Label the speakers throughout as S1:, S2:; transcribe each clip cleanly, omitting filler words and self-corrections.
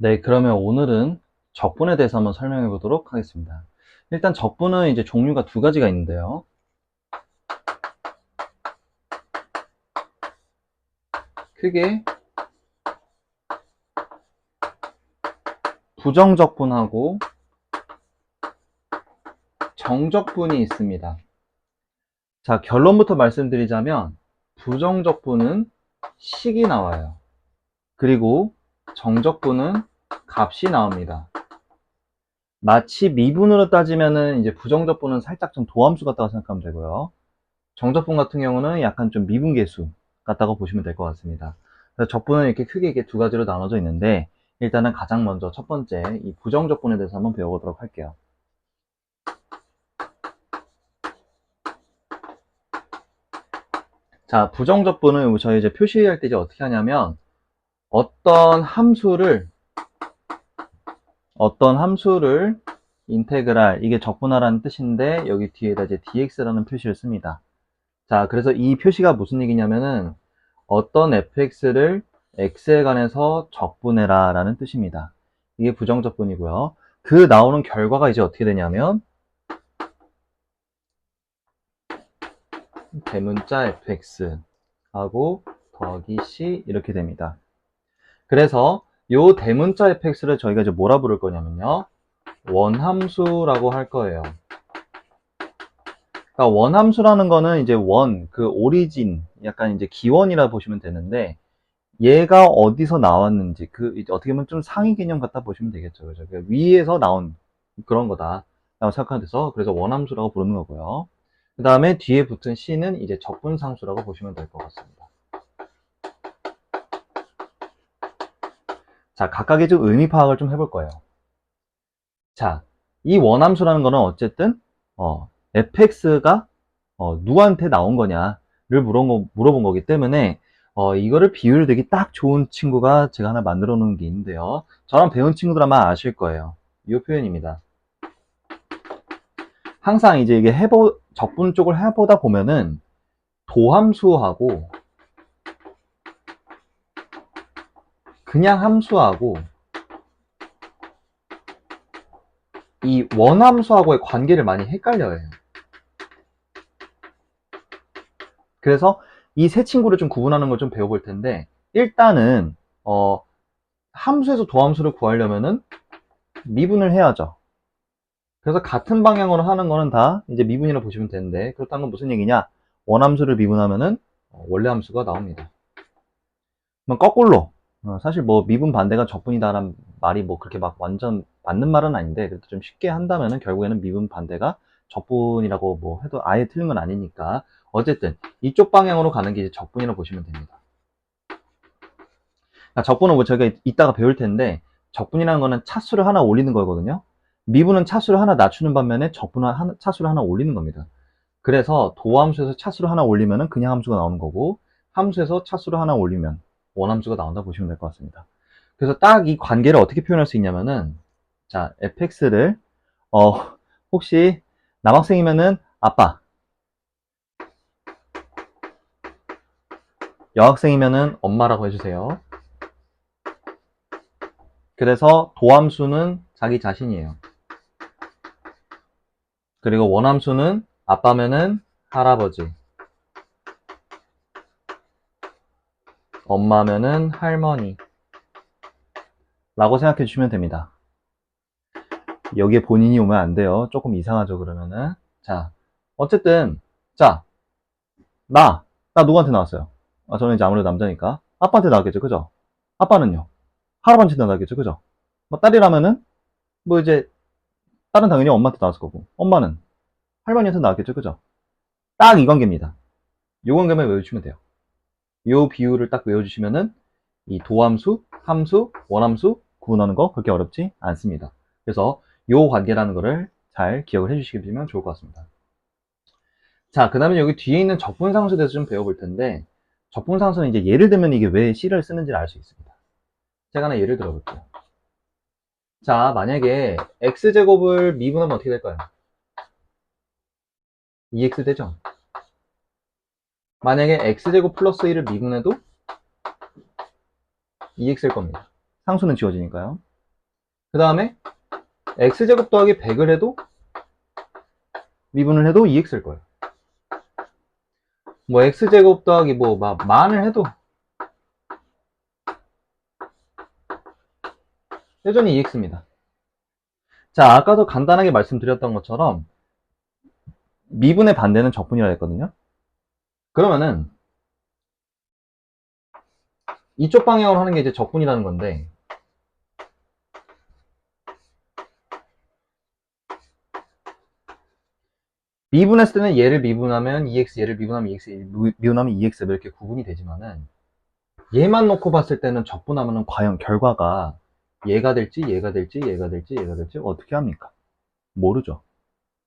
S1: 네, 그러면 오늘은 적분에 대해서 한번 설명해 보도록 하겠습니다. 일단 적분은 이제 종류가 두 가지가 있는데요. 크게 부정적분하고 정적분이 있습니다. 자, 결론부터 말씀드리자면 부정적분은 식이 나와요. 그리고 정적분은 값이 나옵니다. 마치 미분으로 따지면은 이제 부정적분은 살짝 좀 도함수 같다고 생각하면 되고요. 정적분 같은 경우는 약간 좀 미분계수 같다고 보시면 될 것 같습니다. 그래서 적분은 이렇게 크게 이렇게 두 가지로 나눠져 있는데, 일단은 가장 먼저 첫 번째 이 부정적분에 대해서 한번 배워보도록 할게요. 자, 부정적분은 저희 이제 표시할 때 이제 어떻게 하냐면 어떤 함수를 인테그랄, 이게 적분하라는 뜻인데 여기 뒤에다 이제 dx라는 표시를 씁니다. 자, 그래서 이 표시가 무슨 얘기냐면은 어떤 fx를 x에 관해서 적분해라 라는 뜻입니다. 이게 부정적분이고요. 그 나오는 결과가 이제 어떻게 되냐면 대문자 fx하고 더하기 c 이렇게 됩니다. 그래서 요 대문자 fx를 저희가 이제 뭐라 부를 거냐면요, 원함수라고 할 거예요. 그러니까 원함수라는 거는 이제 그 오리진, 약간 이제 기원이라 보시면 되는데, 얘가 어디서 나왔는지, 이제 어떻게 보면 좀 상위 개념 같다 보시면 되겠죠. 그죠? 그러니까 위에서 나온 그런 거다 라고 생각하면 돼서, 그래서 원함수라고 부르는 거고요. 그 다음에 뒤에 붙은 C는 이제 적분상수라고 보시면 될 것 같습니다. 자, 각각의 좀 의미 파악을 좀 해볼 거예요. 자, 이 원함수라는 거는 어쨌든, fx가, 누구한테 나온 거냐를 물어본 거기 때문에, 이거를 비율 되기 딱 좋은 친구가 제가 하나 만들어 놓은 게 있는데요. 저랑 배운 친구들 아마 아실 거예요. 이 표현입니다. 항상 이제 이게 적분 쪽을 해보다 보면은 도함수하고 그냥 함수하고 이 원함수하고의 관계를 많이 헷갈려요. 그래서 이 세 친구를 좀 구분하는 걸 좀 배워볼 텐데, 일단은 함수에서 도함수를 구하려면은 미분을 해야죠. 그래서 같은 방향으로 하는 거는 다 이제 미분이라고 보시면 되는데, 그렇다는 건 무슨 얘기냐? 원함수를 미분하면은 원래 함수가 나옵니다. 그럼 거꾸로, 사실 뭐 미분 반대가 적분이다라는 말이 뭐 그렇게 막 완전 맞는 말은 아닌데, 그래도 좀 쉽게 한다면은 결국에는 미분 반대가 적분이라고 뭐 해도 아예 틀린 건 아니니까, 어쨌든 이쪽 방향으로 가는 게 이제 적분이라고 보시면 됩니다. 그러니까 적분은 뭐 저희가 이따가 배울 텐데, 적분이라는 거는 차수를 하나 올리는 거거든요. 미분은 차수를 하나 낮추는 반면에 적분은 차수를 하나 올리는 겁니다. 그래서 도함수에서 차수를 하나 올리면 그냥 함수가 나오는 거고, 함수에서 차수를 하나 올리면 원함수가 나온다 보시면 될 것 같습니다. 그래서 딱 이 관계를 어떻게 표현할 수 있냐면은, 자, fx를 어 혹시 남학생이면은 아빠, 여학생이면은 엄마라고 해주세요. 그래서 도함수는 자기 자신이에요. 그리고 원함수는 아빠면은 할아버지, 엄마면은 할머니 라고 생각해 주시면 됩니다. 여기에 본인이 오면 안 돼요. 조금 이상하죠, 그러면은. 자, 어쨌든, 자, 나 누구한테 나왔어요? 저는 이제 아무래도 남자니까. 아빠한테 나왔겠죠, 그죠? 아빠는요? 할아버지한테 나왔겠죠, 그죠? 뭐 딸이라면은, 뭐 이제, 딸은 당연히 엄마한테 나왔을 거고, 엄마는 할머니한테 나왔겠죠, 그죠? 딱 이 관계입니다. 이 관계만 외워주시면 돼요. 이 비율을 딱 외워주시면은, 이 도함수, 함수, 원함수 구분하는 거 그렇게 어렵지 않습니다. 그래서 이 관계라는 거를 잘 기억을 해주시면 좋을 것 같습니다. 자, 그 다음에 여기 뒤에 있는 적분상수에 대해서 좀 배워볼 텐데, 적분상수는 이제 예를 들면 이게 왜 C를 쓰는지를 알 수 있습니다. 제가 하나 예를 들어볼게요. 자, 만약에 X제곱을 미분하면 어떻게 될까요? 2X 되죠? 만약에 X제곱 플러스 1을 미분해도 2X일 겁니다. 상수는 지워지니까요. 그 다음에 x제곱 더하기 100을 해도 미분을 해도 2x일 거예요. 뭐 x제곱 더하기 뭐 만을 해도 여전히 2x입니다. 자, 아까도 간단하게 말씀드렸던 것처럼 미분의 반대는 적분이라 했거든요. 그러면은 이쪽 방향으로 하는 게 이제 적분이라는 건데, 미분했을 때는 얘를 미분하면 2x, 얘를 미분하면 2x, 미분하면 2x 이렇게 구분이 되지만은 얘만 놓고 봤을 때는 적분하면은 과연 결과가 얘가 될지 얘가 될지 얘가 될지 얘가 될지 어떻게 합니까? 모르죠.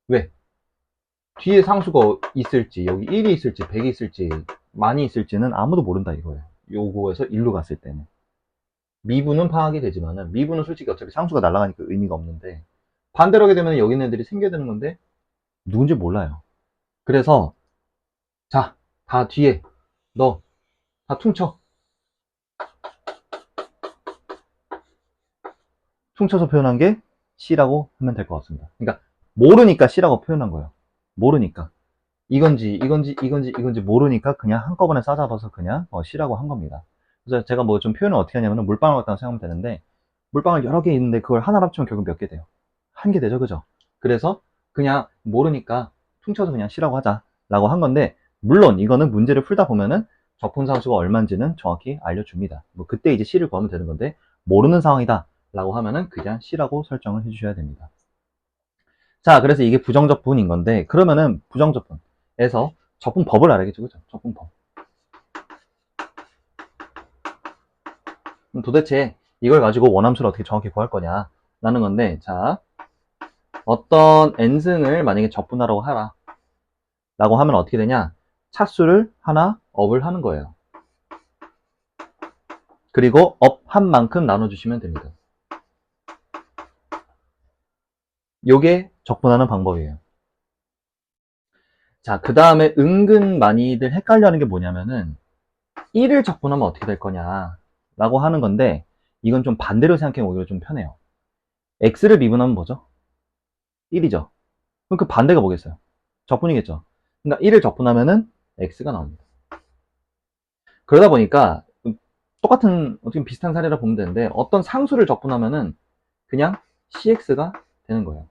S1: 왜? 뒤에 상수가 있을지, 여기 1이 있을지 100이 있을지 많이 있을지는 아무도 모른다 이거예요. 요거에서 1로 갔을 때는 미분은 파악이 되지만은, 미분은 솔직히 어차피 상수가 날아가니까 의미가 없는데, 반대로 하게 되면 여기 있는 애들이 생겨야 되는 건데 누군지 몰라요. 그래서 자, 다 뒤에 너 다 퉁쳐. 퉁쳐서 표현한 게 C라고 하면 될 것 같습니다. 그러니까 모르니까 C라고 표현한 거예요. 모르니까. 이건지 모르니까 그냥 한꺼번에 싸잡아서 그냥 C라고 한 겁니다. 그래서 제가 뭐 좀 표현을 어떻게 하냐면 물방울 같다고 생각하면 되는데, 물방울 여러 개 있는데 그걸 하나 합치면 결국 몇 개 돼요? 한 개 되죠, 그죠? 그래서 그냥 모르니까 퉁쳐서 그냥 C라고 하자 라고 한 건데, 물론 이거는 문제를 풀다 보면은 적분상수가 얼마인지는 정확히 알려줍니다. 뭐 그때 이제 C를 구하면 되는 건데, 모르는 상황이다 라고 하면은 그냥 C라고 설정을 해주셔야 됩니다. 자, 그래서 이게 부정적분인 건데, 그러면은 부정적분에서 적분법을 알아야겠죠, 그죠? 적분법. 그럼 도대체 이걸 가지고 원함수를 어떻게 정확히 구할 거냐 라는 건데, 자, 어떤 n승을 만약에 적분하라고 하라 라고 하면 어떻게 되냐? 차수를 하나 업을 하는 거예요. 그리고 업한 만큼 나눠주시면 됩니다. 요게 적분하는 방법이에요. 자, 그 다음에 은근 많이들 헷갈려 하는 게 뭐냐면은 1을 적분하면 어떻게 될 거냐 라고 하는 건데, 이건 좀 반대로 생각하면 오히려 좀 편해요. x를 미분하면 뭐죠? 1이죠. 그럼 그 반대가 뭐겠어요? 적분이겠죠. 그러니까 1을 적분하면은 x가 나옵니다. 그러다 보니까 똑같은 어떻게 비슷한 사례라 보면 되는데, 어떤 상수를 적분하면은 그냥 cx가 되는 거예요.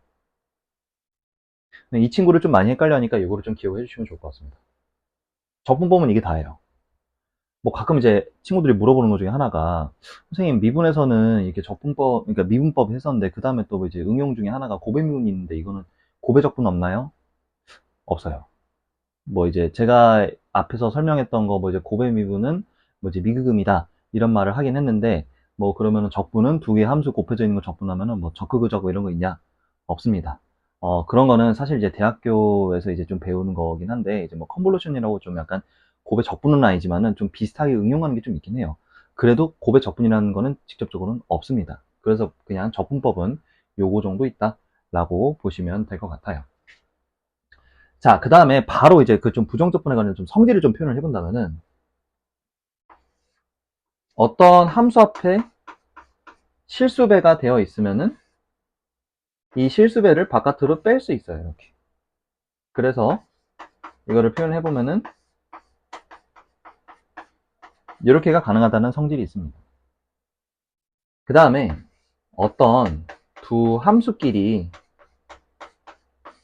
S1: 이 친구를 좀 많이 헷갈려 하니까 이거를 좀 기억해 주시면 좋을 것 같습니다. 적분법은 이게 다예요. 뭐 가끔 이제 친구들이 물어보는 것 중에 하나가, 선생님 미분에서는 이렇게 적분법, 그러니까 미분법 했었는데 그 다음에 또 이제 응용 중에 하나가 고배 미분이 있는데 이거는 고배 적분 없나요? 없어요. 뭐 이제 제가 앞에서 설명했던 거 뭐 이제 고배 미분은 뭐 이제 미그금이다 이런 말을 하긴 했는데, 뭐 그러면은 적분은 두 개의 함수 곱해져 있는 거 적분하면은 뭐 적극의적 이런 거 있냐? 없습니다. 그런 거는 사실 이제 대학교에서 이제 좀 배우는 거긴 한데, 이제 뭐 컨볼루션이라고 좀 약간 곱의 적분은 아니지만은 좀 비슷하게 응용하는 게 좀 있긴 해요. 그래도 곱의 적분이라는 거는 직접적으로는 없습니다. 그래서 그냥 적분법은 요거 정도 있다라고 보시면 될 것 같아요. 자, 그 다음에 바로 이제 그 좀 부정적분에 관한 좀 성질을 좀 표현을 해본다면은, 어떤 함수 앞에 실수배가 되어 있으면은 이 실수배를 바깥으로 뺄 수 있어요, 이렇게. 그래서 이거를 표현해보면은 이렇게가 가능하다는 성질이 있습니다. 그 다음에 어떤 두 함수끼리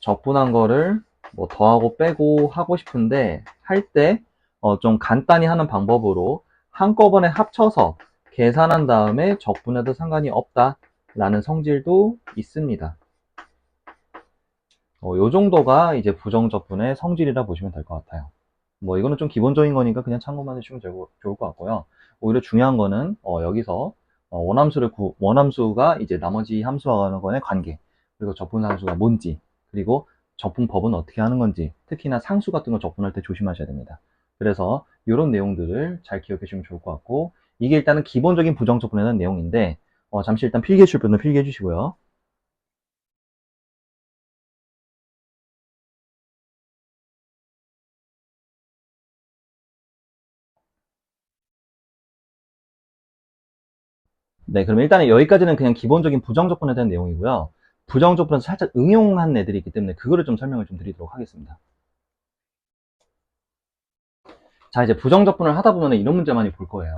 S1: 적분한 거를 뭐 더하고 빼고 하고 싶은데, 할 때 좀 간단히 하는 방법으로 한꺼번에 합쳐서 계산한 다음에 적분해도 상관이 없다라는 성질도 있습니다. 요 정도가 이제 부정적분의 성질이라 보시면 될 것 같아요. 뭐 이거는 좀 기본적인 거니까 그냥 참고만 해주시면 좋을 것 같고요. 오히려 중요한 거는 여기서 원함수가 이제 나머지 함수와 간의 관계, 그리고 적분함수가 뭔지, 그리고 적분법은 어떻게 하는 건지, 특히나 상수 같은 거 적분할 때 조심하셔야 됩니다. 그래서 이런 내용들을 잘 기억해 주시면 좋을 것 같고, 이게 일단은 기본적인 부정적분에 대한 내용인데, 잠시 일단 필기해주실 필기해 주시고요. 네, 그럼 일단은 여기까지는 그냥 기본적인 부정적분에 대한 내용이고요. 부정적분에서 살짝 응용한 애들이 있기 때문에 그거를 좀 설명을 좀 드리도록 하겠습니다. 자, 이제 부정적분을 하다 보면 이런 문제 많이 볼 거예요.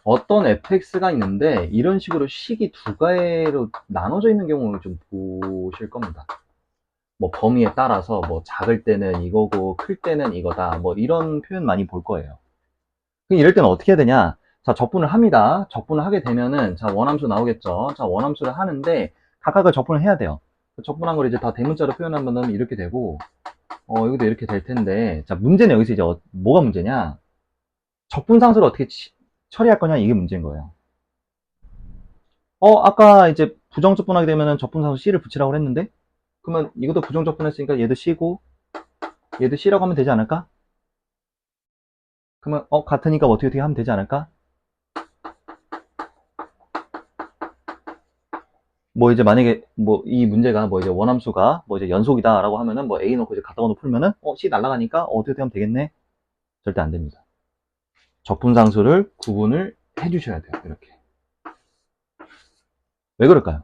S1: 어떤 fx가 있는데 이런 식으로 식이 두 가지로 나눠져 있는 경우를 좀 보실 겁니다. 뭐 범위에 따라서 뭐 작을 때는 이거고 클 때는 이거다. 뭐 이런 표현 많이 볼 거예요. 이럴 때는 어떻게 해야 되냐? 자, 적분을 합니다. 적분을 하게 되면은 자, 원함수 나오겠죠. 자, 원함수를 하는데 각각을 적분을 해야 돼요. 적분한 걸 이제 다 대문자로 표현하면은 이렇게 되고 여기도 이렇게 될 텐데 자, 문제는 여기서 이제 뭐가 문제냐? 적분상수를 어떻게 처리할 거냐 이게 문제인 거예요. 아까 이제 부정적분하게 되면은 적분상수 C를 붙이라고 했는데 그러면 이것도 부정적분했으니까 얘도 C고 얘도 C라고 하면 되지 않을까? 그러면 같으니까 어떻게 하면 되지 않을까? 뭐 이제 만약에 뭐 이 문제가 뭐 이제 원함수가 뭐 이제 연속이다라고 하면은 뭐 A 놓고 이제 갖다 놓고 풀면은 C 날라가니까 어떻게 하면 되겠네? 절대 안 됩니다. 적분상수를 구분을 해주셔야 돼요. 이렇게. 왜 그럴까요?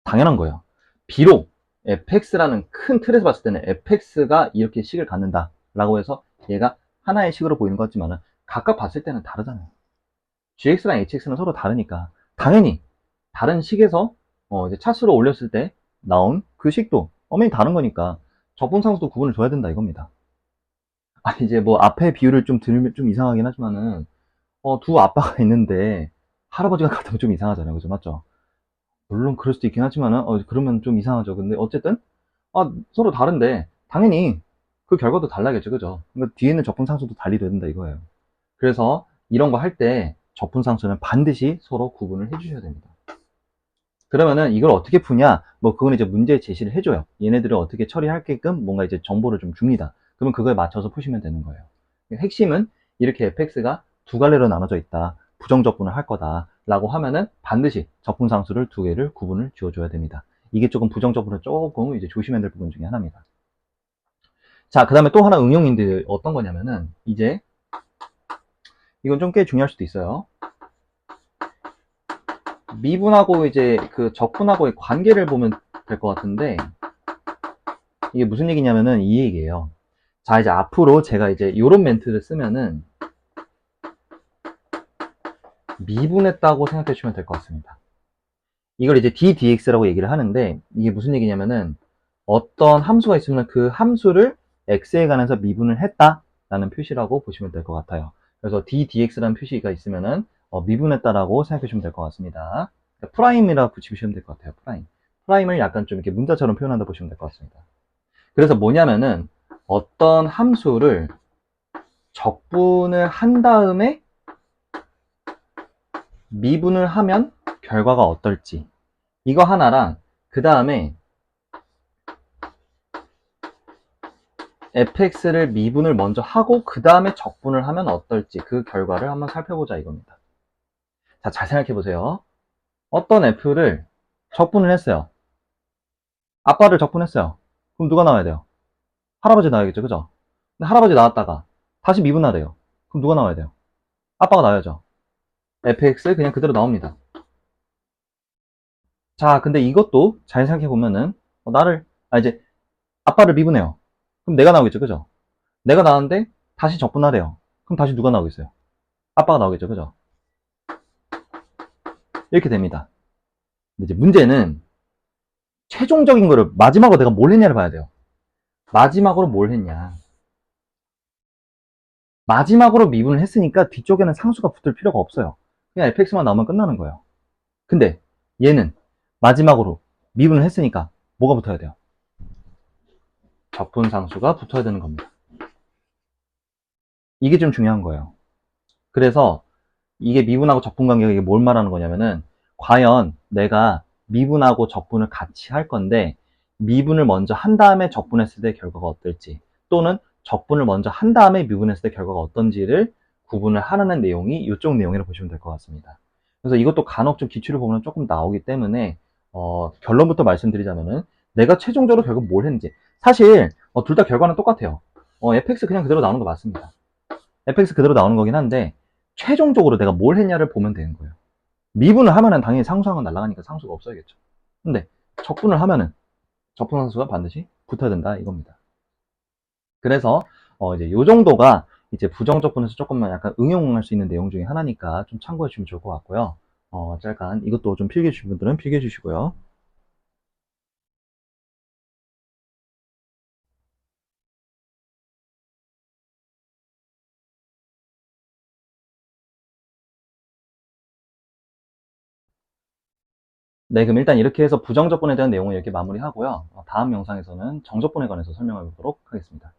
S1: 당연한 거예요. 비록 fx라는 큰 틀에서 봤을 때는 fx가 이렇게 식을 갖는다라고 해서 얘가 하나의 식으로 보이는 것 같지만은 각각 봤을 때는 다르잖아요. gx랑 hx는 서로 다르니까 당연히 다른 식에서 이제 차수를 올렸을 때 나온 그 식도 엄연히 다른 거니까 적분상수도 구분을 둬야 된다 이겁니다. 이제 뭐 앞에 비율을 좀 들으면 좀 이상하긴 하지만은 두 아빠가 있는데 할아버지가 같으면 좀 이상하잖아요. 그죠? 맞죠? 물론 그럴 수도 있긴 하지만은 그러면 좀 이상하죠. 근데 어쨌든 서로 다른데 당연히 그 결과도 달라겠죠. 그죠? 그러니까 뒤에는 적분상수도 달리 돼야 된다 이거예요. 그래서 이런 거 할 때 적분상수는 반드시 서로 구분을 해주셔야 됩니다. 그러면은 이걸 어떻게 푸냐? 뭐 그건 이제 문제 제시를 해줘요. 얘네들을 어떻게 처리할게끔 뭔가 이제 정보를 좀 줍니다. 그러면 그거에 맞춰서 푸시면 되는 거예요. 핵심은 이렇게 fx가 두 갈래로 나눠져 있다. 부정적분을 할 거다. 라고 하면은 반드시 적분상수를 두 개를 구분을 지어줘야 됩니다. 이게 조금 부정적분을 조금 이제 조심해야 될 부분 중에 하나입니다. 자, 그 다음에 또 하나 응용인데 어떤 거냐면은 이제 이건 좀 꽤 중요할 수도 있어요. 미분하고 이제 그 적분하고의 관계를 보면 될 것 같은데 이게 무슨 얘기냐면은 이 얘기예요. 자, 이제 앞으로 제가 이제 요런 멘트를 쓰면은 미분했다고 생각해 주시면 될 것 같습니다. 이걸 이제 ddx라고 얘기를 하는데 이게 무슨 얘기냐면은 어떤 함수가 있으면 그 함수를 x에 관해서 미분을 했다라는 표시라고 보시면 될 것 같아요. 그래서 ddx라는 표시가 있으면은 미분했다라고 생각해 주시면 될 것 같습니다. 프라임이라 붙이시면 될 것 같아요. 프라임. 프라임을 약간 좀 이렇게 문자처럼 표현한다 보시면 될 것 같습니다. 그래서 뭐냐면은 어떤 함수를 적분을 한 다음에 미분을 하면 결과가 어떨지 이거 하나랑 그 다음에 fx를 미분을 먼저 하고 그 다음에 적분을 하면 어떨지 그 결과를 한번 살펴보자 이겁니다. 자, 잘 생각해 보세요. 어떤 f를 적분을 했어요. 아빠를 적분했어요. 그럼 누가 나와야 돼요? 할아버지 나와야겠죠, 그죠? 근데 할아버지 나왔다가 다시 미분하래요. 그럼 누가 나와야 돼요? 아빠가 나와야죠. fx 그냥 그대로 나옵니다. 자, 근데 이것도 잘 생각해 보면은 이제 아빠를 미분해요. 그럼 내가 나오겠죠, 그죠? 내가 나왔는데 다시 적분하래요. 그럼 다시 누가 나오겠어요? 아빠가 나오겠죠, 그죠? 이렇게 됩니다. 근데 이제 문제는 최종적인 거를 마지막으로 내가 뭘 했냐를 봐야 돼요. 마지막으로 뭘 했냐. 마지막으로 미분을 했으니까 뒤쪽에는 상수가 붙을 필요가 없어요. 그냥 fx만 나오면 끝나는 거예요. 근데 얘는 마지막으로 미분을 했으니까 뭐가 붙어야 돼요? 적분상수가 붙어야 되는 겁니다. 이게 좀 중요한 거예요. 그래서 이게 미분하고 적분 관계가 이게 뭘 말하는 거냐면은 과연 내가 미분하고 적분을 같이 할 건데 미분을 먼저 한 다음에 적분했을 때 결과가 어떨지 또는 적분을 먼저 한 다음에 미분했을 때 결과가 어떤지를 구분을 하라는 내용이 이쪽 내용이라고 보시면 될 것 같습니다. 그래서 이것도 간혹 좀 기출을 보면 조금 나오기 때문에 결론부터 말씀드리자면은 내가 최종적으로 결국 뭘 했는지 사실 둘 다 결과는 똑같아요. fx 그냥 그대로 나오는 거 맞습니다. fx 그대로 나오는 거긴 한데 최종적으로 내가 뭘 했냐를 보면 되는 거예요. 미분을 하면은 당연히 상수항은 날아가니까 상수가 없어야겠죠. 근데 적분을 하면은 적분상수가 반드시 붙어야 된다 이겁니다. 그래서 이제 요 정도가 이제 부정적분에서 조금만 약간 응용할 수 있는 내용 중에 하나니까 좀 참고해 주시면 좋을 것 같고요. 잠깐 이것도 좀 필기해 주신 분들은 필기해 주시고요. 네, 그럼 일단 이렇게 해서 부정적분에 대한 내용을 이렇게 마무리하고요. 다음 영상에서는 정적분에 관해서 설명해 보도록 하겠습니다.